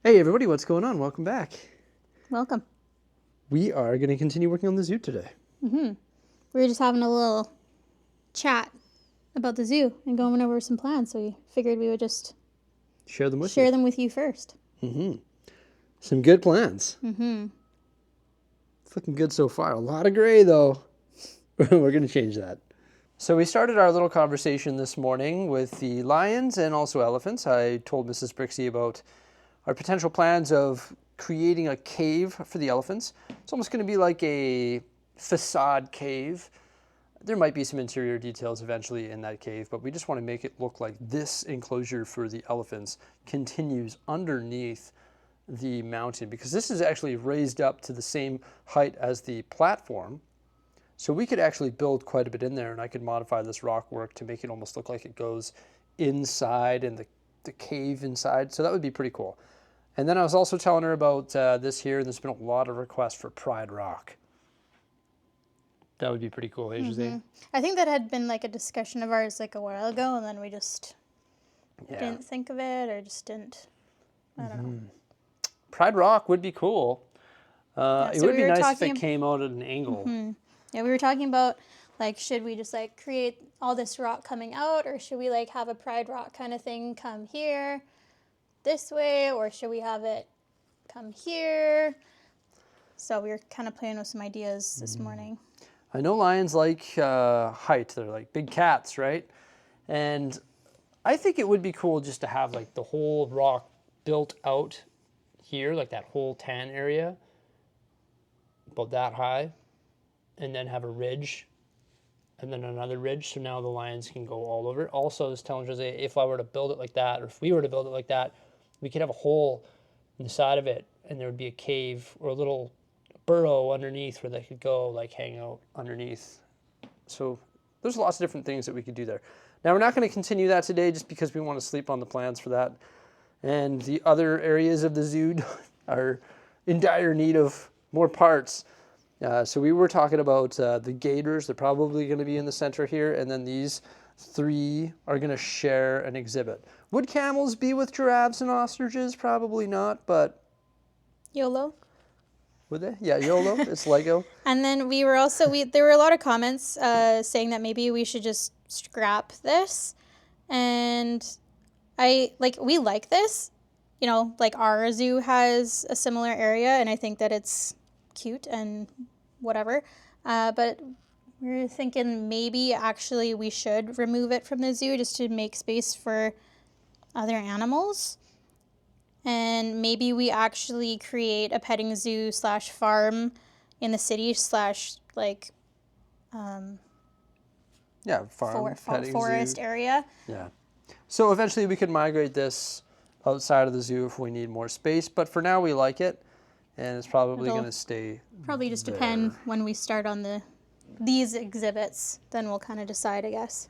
Hey everybody, what's going on? Welcome back. Welcome. We are going to continue working on the zoo today. We were just having a little chat about the zoo and going over some plans, so we figured we would just Share them with share you. them with you first. Some good plans. It's looking good so far. A lot of gray though. We're going to change that. So we started our little conversation this morning with the lions and also elephants. I told Mrs. Bricksie about our potential plans of creating a cave for the elephants. It's almost going to be like a facade cave. There might be some interior details eventually in that cave, but we just want to make it look like this enclosure for the elephants continues underneath the mountain, because this is actually raised up to the same height as the platform. So we could actually build quite a bit in there, and I could modify this rock work to make it almost look like it goes inside and the cave inside. So that would be pretty cool. And then I was also telling her about this here. There's been a lot of requests for Pride Rock. That would be pretty cool, eh, Jose? I think that had been like a discussion of ours like a while ago, and then we just didn't think of it or just didn't. I don't know. Pride Rock would be cool. Yeah, it so would we be were nice if talking it came out at an angle. Yeah, we were talking about like, should we just like create all this rock coming out, or should we like have a Pride Rock kind of thing come here this way, or should we have it come here? So we were kind of playing with some ideas this morning. I know lions like height. They're like big cats, right? And I think it would be cool just to have like the whole rock built out here, like that whole tan area, about that high, and then have a ridge, and then another ridge, so now the lions can go all over it. Also, I was telling Jose, if I were to build it like that, or if we were to build it like that, we could have a hole in the side of it, and there would be a cave or a little burrow underneath where they could go like hang out underneath. So there's lots of different things that we could do there. Now we're not going to continue that today just because we want to sleep on the plans for that. And the other areas of the zoo are in dire need of more parts. So we were talking about the gators. They're probably going to be in the center here. And then these three are going to share an exhibit. Would camels be with giraffes and ostriches? Probably not, but... YOLO. Would they? Yeah, YOLO. It's Lego. And then we were also, there were a lot of comments saying that maybe we should just scrap this. And we like this. You know, like our zoo has a similar area, and I think that it's cute and whatever. But we're thinking maybe actually we should remove it from the zoo just to make space for other animals. And maybe we actually create a petting zoo / farm in the city / like Yeah, farm, petting forest zoo. area. Yeah. So eventually we could migrate this outside of the zoo if we need more space. But for now we like it. And it's probably going to stay Probably just there. depend when we start on these exhibits. Then we'll kind of decide, I guess.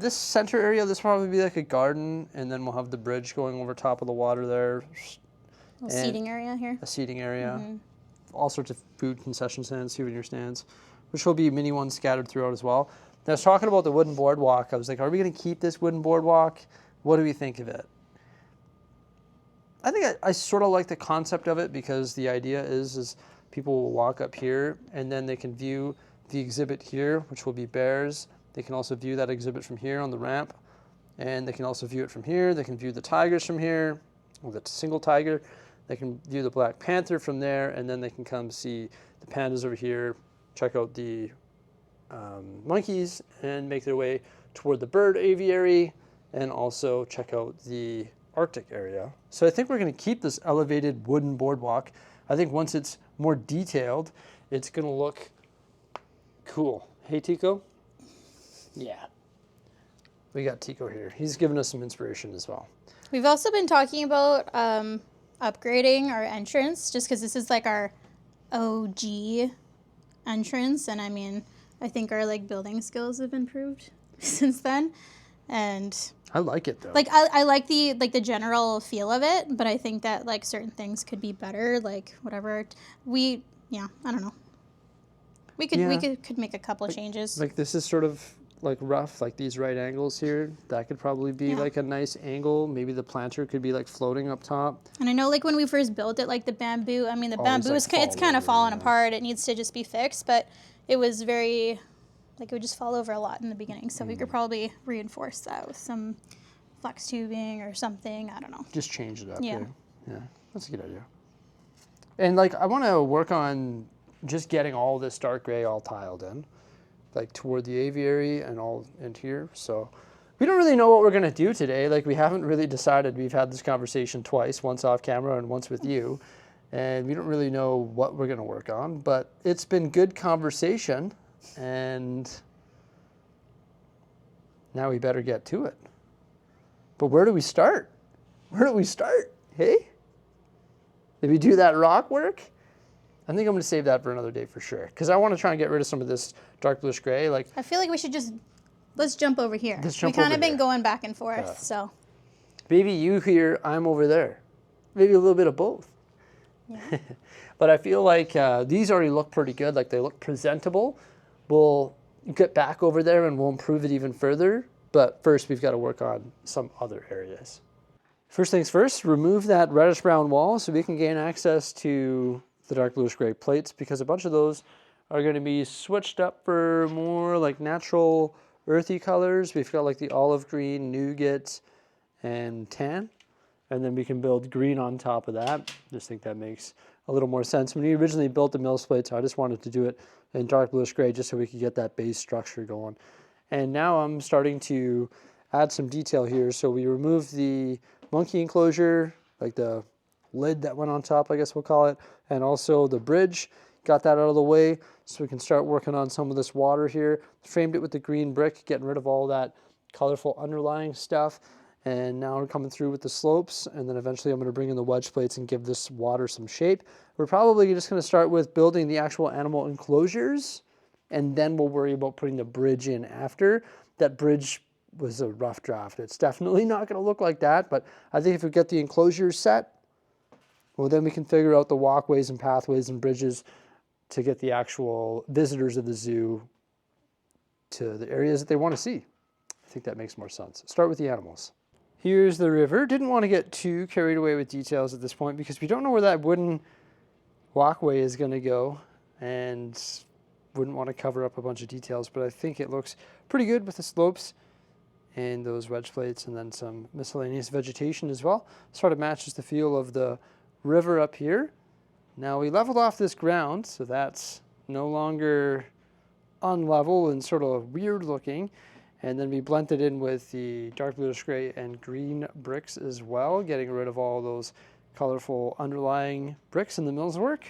This center area, this will probably be like a garden, and then we'll have the bridge going over top of the water there. A seating area here. A seating area. All sorts of food concession stands, souvenir stands, which will be mini ones scattered throughout as well. And I was talking about the wooden boardwalk. I was like, are we going to keep this wooden boardwalk? What do we think of it? I think I sort of like the concept of it, because the idea is people will walk up here and then they can view the exhibit here, which will be bears. They can also view that exhibit from here on the ramp, and they can also view it from here. They can view the tigers from here, or the single tiger. They can view the Black Panther from there, and then they can come see the pandas over here, check out the monkeys, and make their way toward the bird aviary, and also check out the Arctic area. So I think we're going to keep this elevated wooden boardwalk. I think once it's more detailed, it's going to look cool. Hey, Tico? Yeah. We got Tico here. He's given us some inspiration as well. We've also been talking about upgrading our entrance, just because this is like our OG entrance. And I mean, I think our like building skills have improved since then. And I like it though. like I like the general feel of it, but I think that like certain things could be better, like whatever. I don't know. We could make a couple of changes. Like this is sort of like rough, like these right angles here. That could probably be like a nice angle. Maybe the planter could be like floating up top. And I know like when we first built it, like the bamboo, I mean the bamboo like is it's kind of falling apart. It needs to just be fixed, but it was very, like it would just fall over a lot in the beginning. So we could probably reinforce that with some flex tubing or something. I don't know. Just change it up. Yeah. Yeah, that's a good idea. And like I want to work on just getting all this dark gray all tiled in, like toward the aviary and all in here. So we don't really know what we're going to do today. Like we haven't really decided. We've had this conversation twice, once off camera and once with you. And we don't really know what we're going to work on, but it's been good conversation, and now we better get to it. But where do we start? Where do we start? Hey? Did we do that rock work? I think I'm going to save that for another day for sure, because I want to try and get rid of some of this dark bluish gray. Like I feel like we should just, let's jump over here. We kind of been going back and forth, so. Maybe you here, I'm over there. Maybe a little bit of both. Yeah. But I feel like these already look pretty good. Like they look presentable. We'll get back over there and we'll improve it even further. But first, we've got to work on some other areas. First things first, remove that reddish brown wall so we can gain access to the dark bluish gray plates, because a bunch of those are going to be switched up for more like natural earthy colors. We've got like the olive green, nougat, and tan. And then we can build green on top of that. Just think that makes a little more sense. When we originally built the mills plates, I just wanted to do it in dark bluish gray just so we could get that base structure going. And now I'm starting to add some detail here. So we removed the monkey enclosure, like the lid that went on top, I guess we'll call it, and also the bridge. Got that out of the way so we can start working on some of this water here. Framed it with the green brick, getting rid of all that colorful underlying stuff. And now we're coming through with the slopes, and then eventually I'm going to bring in the wedge plates and give this water some shape. We're probably just going to start with building the actual animal enclosures, and then we'll worry about putting the bridge in after. That bridge was a rough draft. It's definitely not going to look like that, but I think if we get the enclosures set, well, then we can figure out the walkways and pathways and bridges to get the actual visitors of the zoo to the areas that they want to see. I think that makes more sense. Start with the animals. Here's the river. Didn't want to get too carried away with details at this point because we don't know where that wooden walkway is going to go, and wouldn't want to cover up a bunch of details, but I think it looks pretty good with the slopes and those wedge plates and then some miscellaneous vegetation as well. Sort of matches the feel of the river up here. Now we leveled off this ground, so that's no longer unlevel and sort of weird looking. And then we blended in with the dark bluish gray and green bricks as well, getting rid of all those colorful underlying bricks in the mill's work.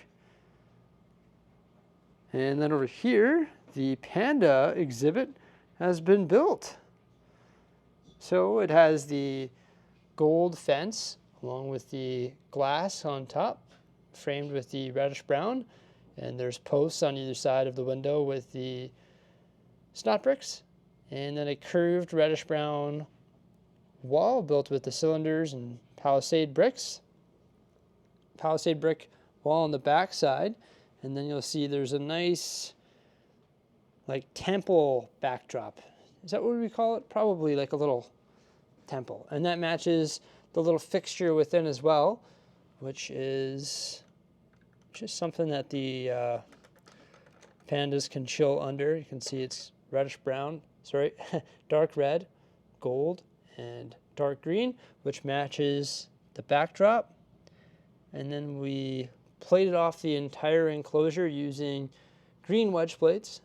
And then over here, the Panda exhibit has been built. So it has the gold fence along with the glass on top, framed with the reddish brown. And there's posts on either side of the window with the snot bricks. And then a curved reddish brown wall built with the cylinders and palisade bricks. Palisade brick wall on the back side. And then you'll see there's a nice like temple backdrop. Is that what we call it? Probably like a little temple. And that matches the little fixture within as well, which is just something that the pandas can chill under. You can see it's reddish brown. Sorry, dark red, gold, and dark green, which matches the backdrop. And then we plated off the entire enclosure using green wedge plates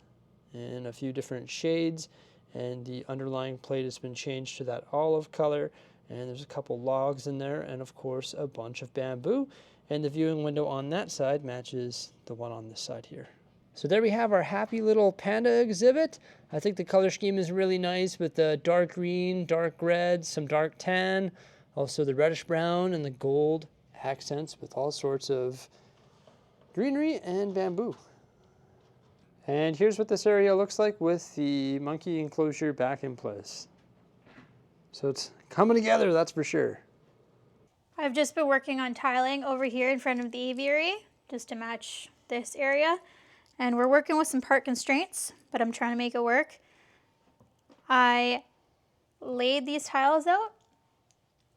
in a few different shades. And the underlying plate has been changed to that olive color. And there's a couple logs in there, and of course a bunch of bamboo. And the viewing window on that side matches the one on this side here. So there we have our happy little panda exhibit. I think the color scheme is really nice with the dark green, dark red, some dark tan, also the reddish brown and the gold accents with all sorts of greenery and bamboo. And here's what this area looks like with the monkey enclosure back in place. So it's coming together, that's for sure. I've just been working on tiling over here in front of the aviary just to match this area. And we're working with some part constraints, but I'm trying to make it work. I laid these tiles out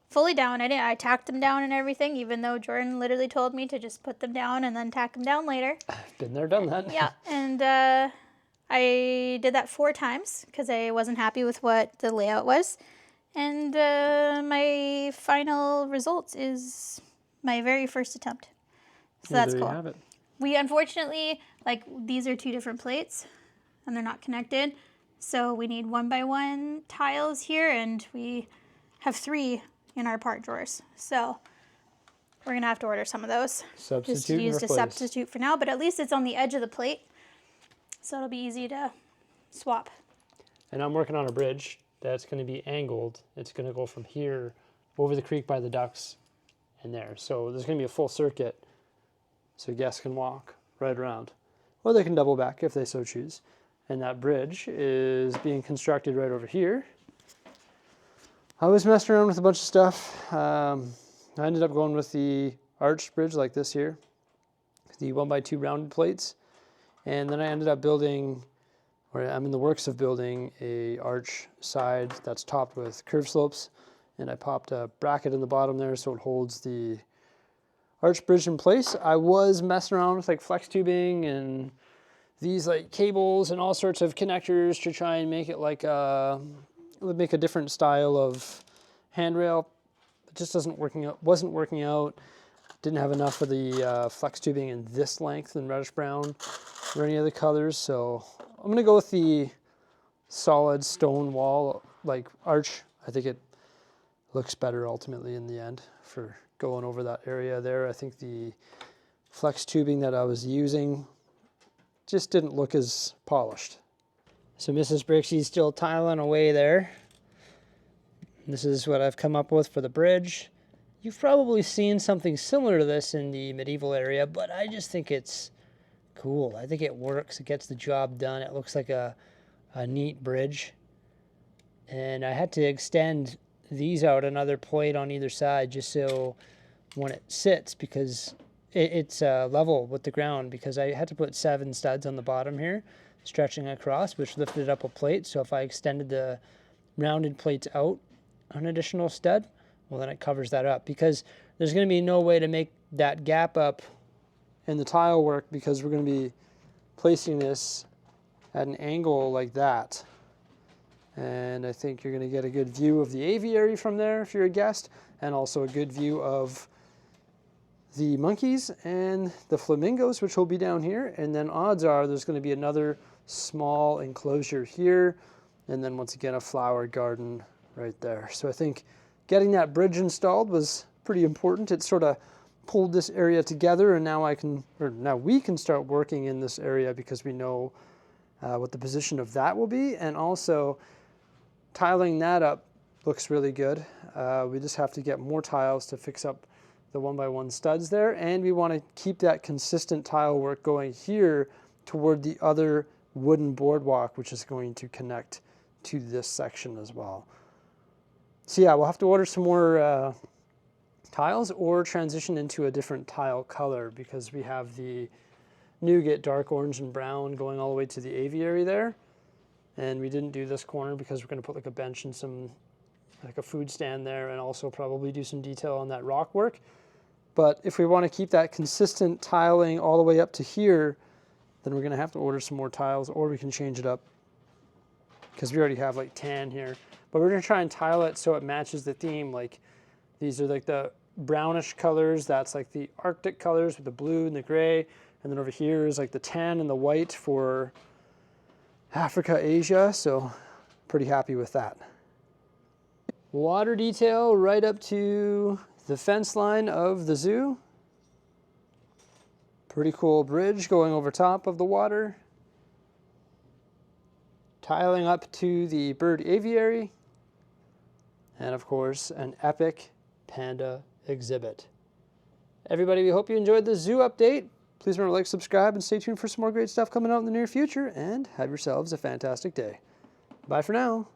fully down. I tacked them down and everything, even though Jordan literally told me to just put them down and then tack them down later. Been there, done that. Yeah, and I did that 4 times because I wasn't happy with what the layout was. And my final results is my very first attempt. So that's there cool. You have it. We unfortunately, like, these are 2 different plates and they're not connected. So we need 1x1 tiles here, and we have 3 in our part drawers. So we're going to have to order some of those. Substitute just to use and to replace. substitute for now, but at least it's on the edge of the plate. So it'll be easy to swap. And I'm working on a bridge that's going to be angled. It's going to go from here over the creek by the ducks and there. So there's going to be a full circuit so guests can walk right around. Or they can double back if they so choose. And that bridge is being constructed right over here. I was messing around with a bunch of stuff. I ended up going with the arched bridge like this here, the 1x2 rounded plates. And then I ended up building, or I'm in the works of building, a arch side that's topped with curve slopes. And I popped a bracket in the bottom there so it holds the arch bridge in place. I was messing around with like flex tubing and these like cables and all sorts of connectors to try and make it like make a different style of handrail. It just wasn't working out. Didn't have enough of the flex tubing in this length in reddish brown or any other colors, so I'm gonna go with the solid stone wall like arch. I think it looks better ultimately in the end for going over that area there. I think the flex tubing that I was using just didn't look as polished. So Mrs. Bricksie's still tiling away there. This is what I've come up with for the bridge. You've probably seen something similar to this in the medieval area, but I just think it's cool. I think it works. It gets the job done. It looks like a neat bridge. And I had to extend these out another plate on either side just so when it sits, because it's level with the ground, because I had to put 7 studs on the bottom here stretching across, which lifted up a plate. So if I extended the rounded plates out an additional stud, well, then it covers that up, because there's going to be no way to make that gap up in the tile work, because we're going to be placing this at an angle like that. And I think you're going to get a good view of the aviary from there if you're a guest, and also a good view of the monkeys and the flamingos, which will be down here. And then odds are there's going to be another small enclosure here, and then once again a flower garden right there. So I think getting that bridge installed was pretty important. It sort of pulled this area together, and now we can start working in this area because we know what the position of that will be. And also tiling that up looks really good. We just have to get more tiles to fix up the 1x1 studs there, and we want to keep that consistent tile work going here toward the other wooden boardwalk, which is going to connect to this section as well. So yeah, we'll have to order some more tiles or transition into a different tile color, because we have the nougat dark orange and brown going all the way to the aviary there, and we didn't do this corner because we're going to put like a bench and some like a food stand there, and also probably do some detail on that rock work. But if we want to keep that consistent tiling all the way up to here, then we're going to have to order some more tiles, or we can change it up because we already have like tan here. But we're going to try and tile it so it matches the theme. Like these are like the brownish colors. That's like the Arctic colors with the blue and the gray. And then over here is like the tan and the white for Africa, Asia. So pretty happy with that. Water detail right up to the fence line of the zoo. Pretty cool bridge going over top of the water. Tiling up to the bird aviary. And of course, an epic panda exhibit. Everybody, we hope you enjoyed the zoo update. Please remember to like, subscribe, and stay tuned for some more great stuff coming out in the near future. And have yourselves a fantastic day. Bye for now.